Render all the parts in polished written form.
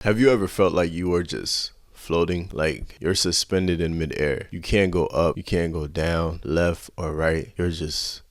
Have you ever felt like you were just floating? Like you're suspended in midair. You can't go up, you can't go down, left or right. You're just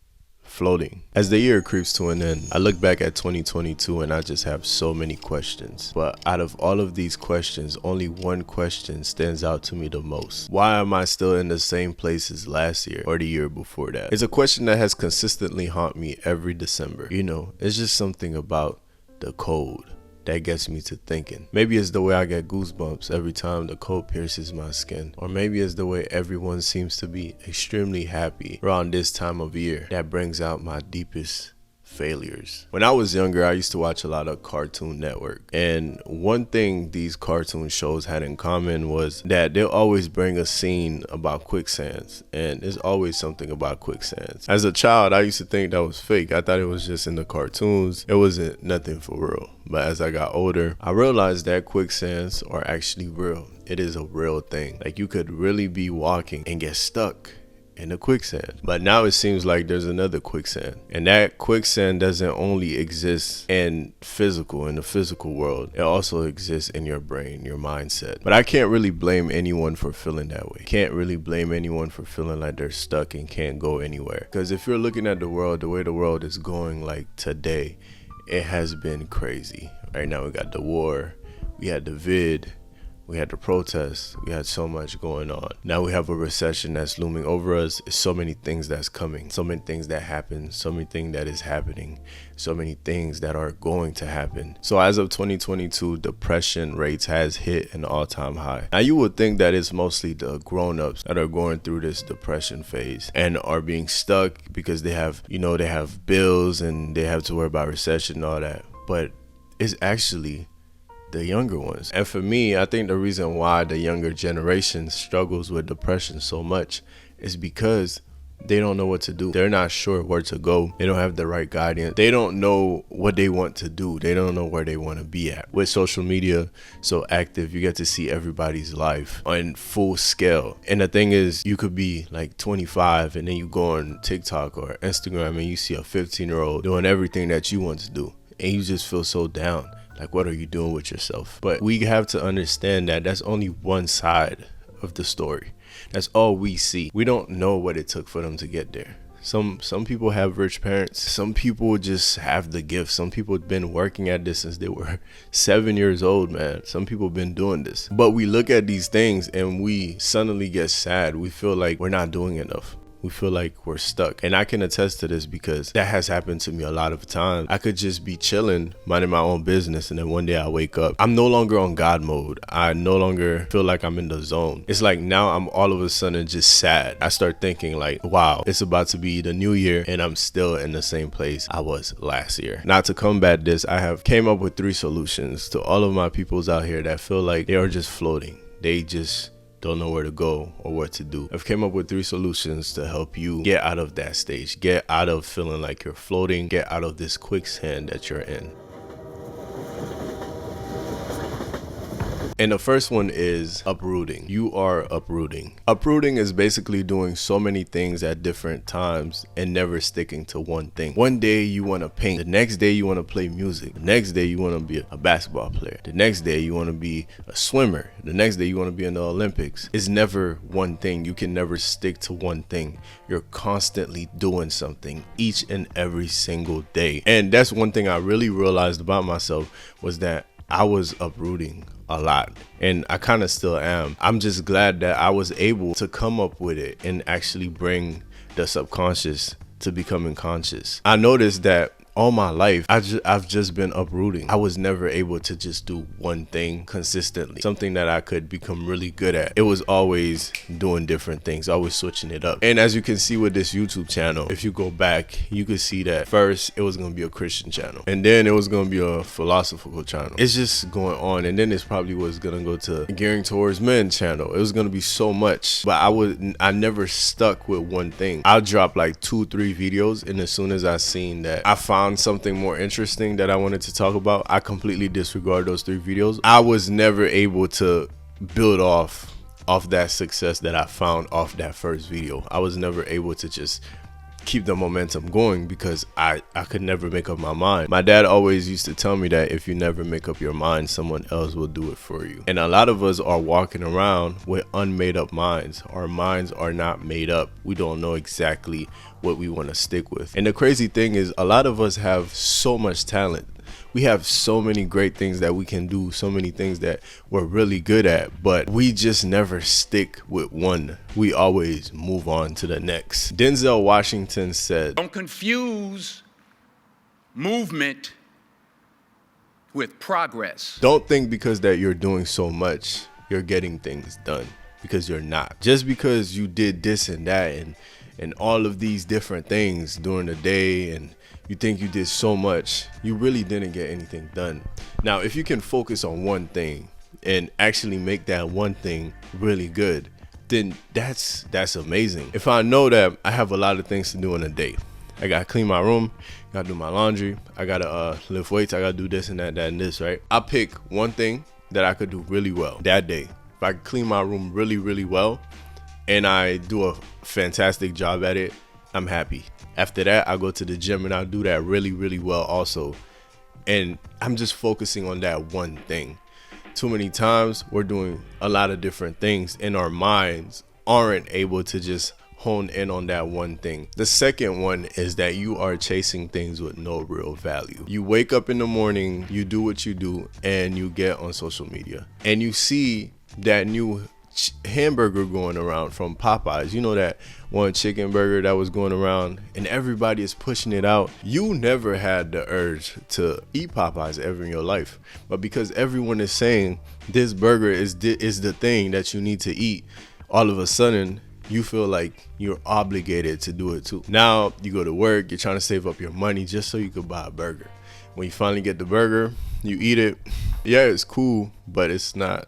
floating. As the year creeps to an end, I look back at 2022 and I just have so many questions. But out of all of these questions, only one question stands out to me the most. Why am I still in the same place as last year or the year before that? It's a question that has consistently haunted me every December. You know, it's just something about the cold that gets me to thinking. Maybe it's the way I get goosebumps every time the cold pierces my skin. Or maybe it's the way everyone seems to be extremely happy around this time of year that brings out my deepest failures. When I was younger, I used to watch a lot of Cartoon Network. And one thing these cartoon shows had in common was that they'll always bring a scene about quicksands. And there's always something about quicksands. As a child, I used to think that was fake. I thought it was just in the cartoons. It wasn't nothing for real. But as I got older, I realized that quicksands are actually real. It is a real thing. Like you could really be walking and get stuck in a quicksand. But now it seems like there's another quicksand. And that quicksand doesn't only exist in the physical world. It also exists in your brain, your mindset. But I can't really blame anyone for feeling that way. Can't really blame anyone for feeling like they're stuck and can't go anywhere. Because if you're looking at the world, the way the world is going like today, it has been crazy. Right now we got the war, we had the vid, we had the protests, we had so much going on. Now we have a recession that's looming over us. It's so many things that's coming, so many things that happen, so many things that is happening, so many things that are going to happen. So as of 2022, depression rates has hit an all-time high. Now you would think that it's mostly the grown-ups that are going through this depression phase and are being stuck because they have bills and they have to worry about recession and all that. But it's actually the younger ones. And for me, I think the reason why the younger generation struggles with depression so much is because they don't know what to do. They're not sure where to go. They don't have the right guidance. They don't know what they want to do. They don't know where they want to be at. With social media so active, you get to see everybody's life on full scale. And the thing is, you could be like 25 and then you go on TikTok or Instagram and you see a 15-year-old doing everything that you want to do. And you just feel so down. Like, what are you doing with yourself? But we have to understand that that's only one side of the story. That's all we see. We don't know what it took for them to get there. Some people have rich parents. Some people just have the gift. Some people have been working at this since they were 7 years old, man. Some people have been doing this. But we look at these things and we suddenly get sad. We feel like we're not doing enough. We feel like we're stuck. And I can attest to this because that has happened to me a lot of times. I could just be chilling, minding my own business, and then one day I wake up. I'm no longer on God mode. I no longer feel like I'm in the zone. It's like now I'm all of a sudden just sad. I start thinking like, wow, it's about to be the new year and I'm still in the same place I was last year. Now to combat this, I have came up with 3 solutions to all of my peoples out here that feel like they are just floating. They just don't know where to go or what to do. I've came up with 3 solutions to help you get out of that stage, get out of feeling like you're floating, get out of this quicksand that you're in. And the first one is uprooting. You are uprooting. Uprooting is basically doing so many things at different times and never sticking to one thing. One day you want to paint. The next day you want to play music. The next day you want to be a basketball player. The next day you want to be a swimmer. The next day you want to be in the Olympics. It's never one thing. You can never stick to one thing. You're constantly doing something each and every single day. And that's one thing I really realized about myself was that I was uprooting a lot, and I kind of still am. I'm just glad that I was able to come up with it and actually bring the subconscious to becoming conscious. I noticed that all my life, I've just been uprooting. I was never able to just do one thing consistently, something that I could become really good at. It was always doing different things, always switching it up. And as you can see with this YouTube channel, if you go back, you could see that first it was going to be a Christian channel, and then it was going to be a philosophical channel. It's just going on, and then this probably was going to go to gearing towards men channel. It was going to be so much, but I never stuck with one thing. I'll drop like 2-3 videos, and as soon as I seen that I found something more interesting that I wanted to talk about, I completely disregard those 3 videos. I was never able to build off that success that I found off that first video. I was never able to just keep the momentum going, because I could never make up my mind. My dad always used to tell me that if you never make up your mind, someone else will do it for you. And a lot of us are walking around with unmade up minds. Our minds are not made up. We don't know exactly what we want to stick with. And the crazy thing is, a lot of us have so much talent. We have so many great things that we can do, so many things that we're really good at, but we just never stick with one. We always move on to the next. Denzel Washington said, "Don't confuse movement with progress." Don't think because that you're doing so much, you're getting things done, because you're not. Just because you did this and that and all of these different things during the day, and you think you did so much, you really didn't get anything done. Now, if you can focus on one thing and actually make that one thing really good, then that's amazing. If I know that I have a lot of things to do in a day, I gotta clean my room, gotta do my laundry, I gotta lift weights, I gotta do this and that and this, right? I pick one thing that I could do really well that day. If I clean my room really, really well, and I do a fantastic job at it, I'm happy. After that, I go to the gym and I do that really, really well also. And I'm just focusing on that one thing. Too many times we're doing a lot of different things and our minds aren't able to just hone in on that one thing. The second one is that you are chasing things with no real value. You wake up in the morning, you do what you do, and you get on social media and you see that new hamburger going around from Popeyes. You know, that one chicken burger that was going around and everybody is pushing it out. You never had the urge to eat Popeyes ever in your life, but because everyone is saying this burger is the thing that you need to eat, all of a sudden you feel like you're obligated to do it too. Now you go to work, you're trying to save up your money just so you could buy a burger. When you finally get the burger, you eat it. Yeah, it's cool, but it's not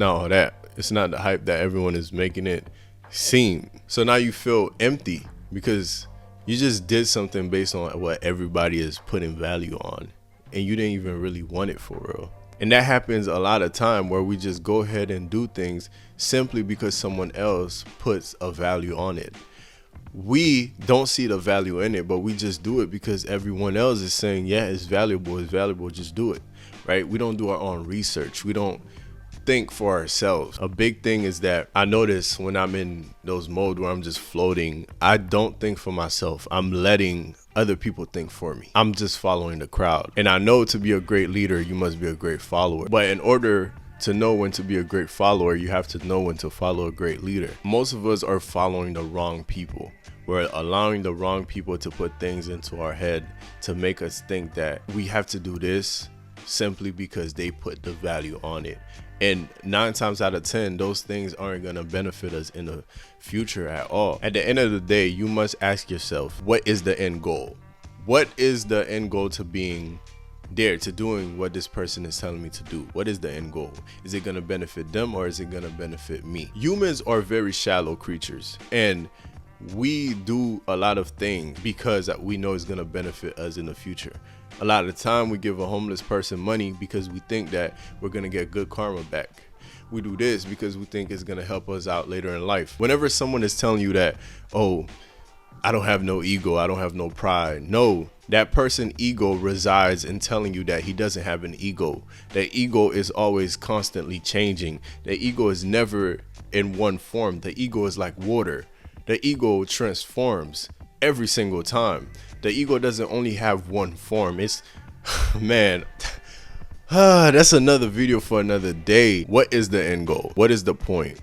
all that. It's not the hype that everyone is making it seem. So now you feel empty because you just did something based on what everybody is putting value on, and you didn't even really want it for real. And that happens a lot of time where we just go ahead and do things simply because someone else puts a value on it. We don't see the value in it, but we just do it because everyone else is saying, yeah, it's valuable, just do it, right? We don't do our own research. We don't think for ourselves. A big thing is that I notice when I'm in those mode where I'm just floating, I don't think for myself. I'm letting other people think for me. I'm just following the crowd. And I know to be a great leader, you must be a great follower. But in order to know when to be a great follower, you have to know when to follow a great leader. Most of us are following the wrong people. We're allowing the wrong people to put things into our head to make us think that we have to do this simply because they put the value on it. And 9 times out of 10, those things aren't going to benefit us in the future at all. At the end of the day, you must ask yourself, what is the end goal? What is the end goal to being there, to doing what this person is telling me to do? What is the end goal? Is it going to benefit them or is it going to benefit me? Humans are very shallow creatures, and we do a lot of things because we know it's going to benefit us in the future. A lot of the time we give a homeless person money because we think that we're going to get good karma back. We do this because we think it's going to help us out later in life. Whenever someone is telling you that, oh, I don't have no ego, I don't have no pride. No, that person's ego resides in telling you that he doesn't have an ego. That ego is always constantly changing. The ego is never in one form. The ego is like water. The ego transforms every single time. The ego doesn't only have one form. It's, man, that's another video for another day. What is the end goal? What is the point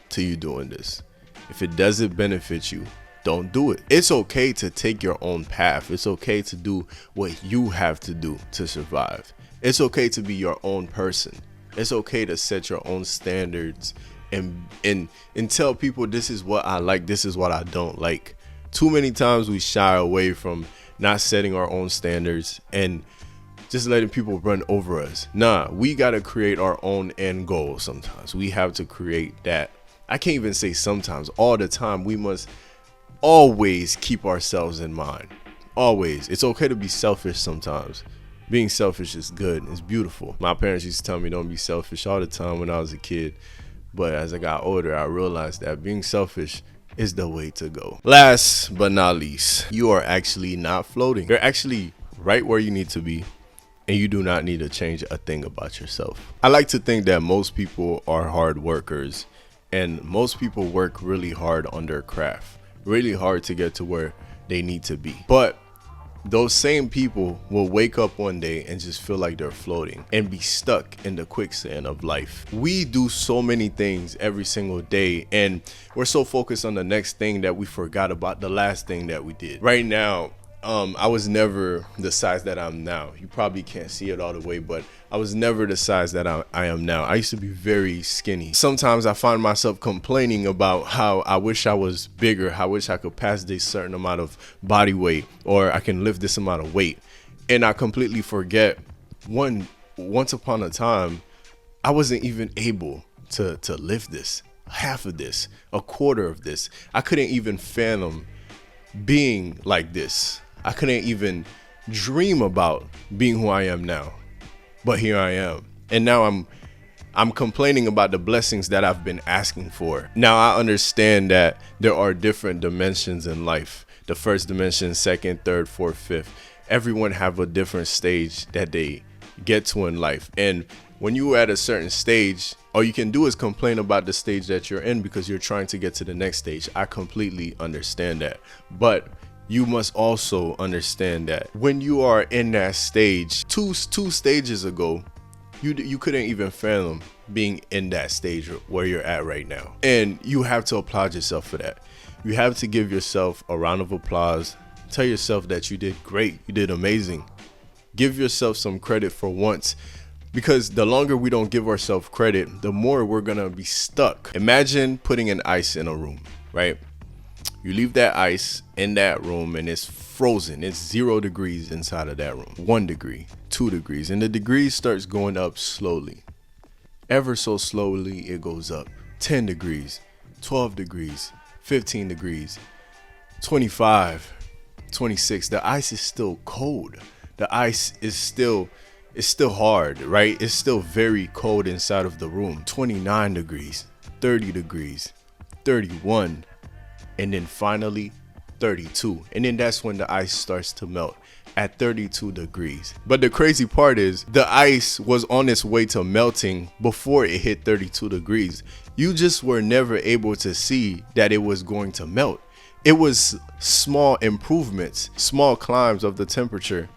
to you doing this? If it doesn't benefit you, don't do it. It's okay to take your own path. It's okay to do what you have to do to survive. It's okay to be your own person. It's okay to set your own standards and tell people this is what I like, this is what I don't like. Too many times we shy away from not setting our own standards and just letting people run over us. Nah, we got to create our own end goal sometimes. We have to create that. I can't even say sometimes, all the time. We must always keep ourselves in mind. Always. It's okay to be selfish sometimes. Being selfish is good. It's beautiful. My parents used to tell me don't be selfish all the time when I was a kid. But as I got older, I realized that being selfish is the way to go. Last but not least, you are actually not floating. You're actually right where you need to be, and you do not need to change a thing about yourself. I like to think that most people are hard workers, and most people work really hard on their craft, really hard to get to where they need to be. But those same people will wake up one day and just feel like they're floating and be stuck in the quicksand of life. We do so many things every single day, and we're so focused on the next thing that we forgot about the last thing that we did. Right now, I was never the size that I'm now. You probably can't see it all the way, but I was never the size that I am now. I used to be very skinny. Sometimes I find myself complaining about how I wish I was bigger. I wish I could pass this certain amount of body weight, or I can lift this amount of weight. And I completely forget once upon a time, I wasn't even able to lift this, half of this, a quarter of this. I couldn't even fathom being like this. I couldn't even dream about being who I am now, but here I am. And now I'm complaining about the blessings that I've been asking for. Now I understand that there are different dimensions in life. The first dimension, second, third, fourth, fifth. Everyone have a different stage that they get to in life. And when you're at a certain stage, all you can do is complain about the stage that you're in because you're trying to get to the next stage. I completely understand that. But you must also understand that when you are in that stage, two stages ago, you couldn't even fathom being in that stage where you're at right now. And you have to applaud yourself for that. You have to give yourself a round of applause. Tell yourself that you did great. You did amazing. Give yourself some credit for once. Because the longer we don't give ourselves credit, the more we're gonna be stuck. Imagine putting an ice in a room, right? You leave that ice in that room and it's frozen. It's 0 degrees inside of that room. 1 degree, 2 degrees, and the degrees starts going up slowly. Ever so slowly it goes up. 10 degrees, 12 degrees, 15 degrees, 25, 26. The ice is still cold. The ice is still hard, right? It's still very cold inside of the room. 29 degrees, 30 degrees, 31, and then finally 32. And then that's when the ice starts to melt at 32 degrees. But the crazy part is the ice was on its way to melting before it hit 32 degrees. You just were never able to see that it was going to melt. It was small improvements, small climbs of the temperature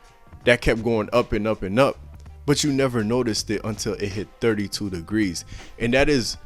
that kept going up and up and up, but you never noticed it until it hit 32 degrees. And that is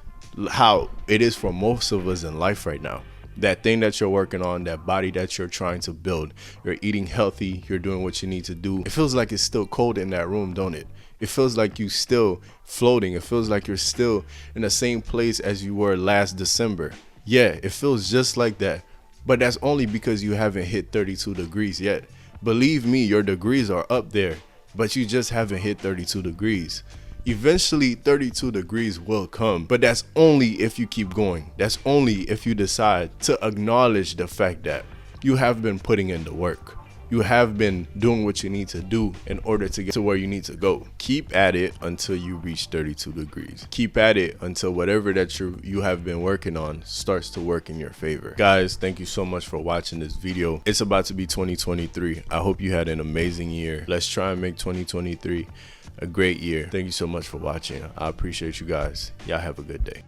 how it is for most of us in life right now. That thing that you're working on, that body that you're trying to build, you're eating healthy, you're doing what you need to do. It feels like it's still cold in that room, don't it? It feels like you're still floating. It feels like you're still in the same place as you were last December. Yeah, it feels just like that. But that's only because you haven't hit 32 degrees yet. Believe me, your degrees are up there, but you just haven't hit 32 degrees. Eventually 32 degrees will come, but that's only if you keep going. That's only if you decide to acknowledge the fact that you have been putting in the work. You have been doing what you need to do in order to get to where you need to go. Keep at it until you reach 32 degrees. Keep at it until whatever that you have been working on starts to work in your favor. Guys, thank you so much for watching this video. It's about to be 2023. I hope you had an amazing year. Let's try and make 2023 a great year. Thank you so much for watching. I appreciate you guys. Y'all have a good day.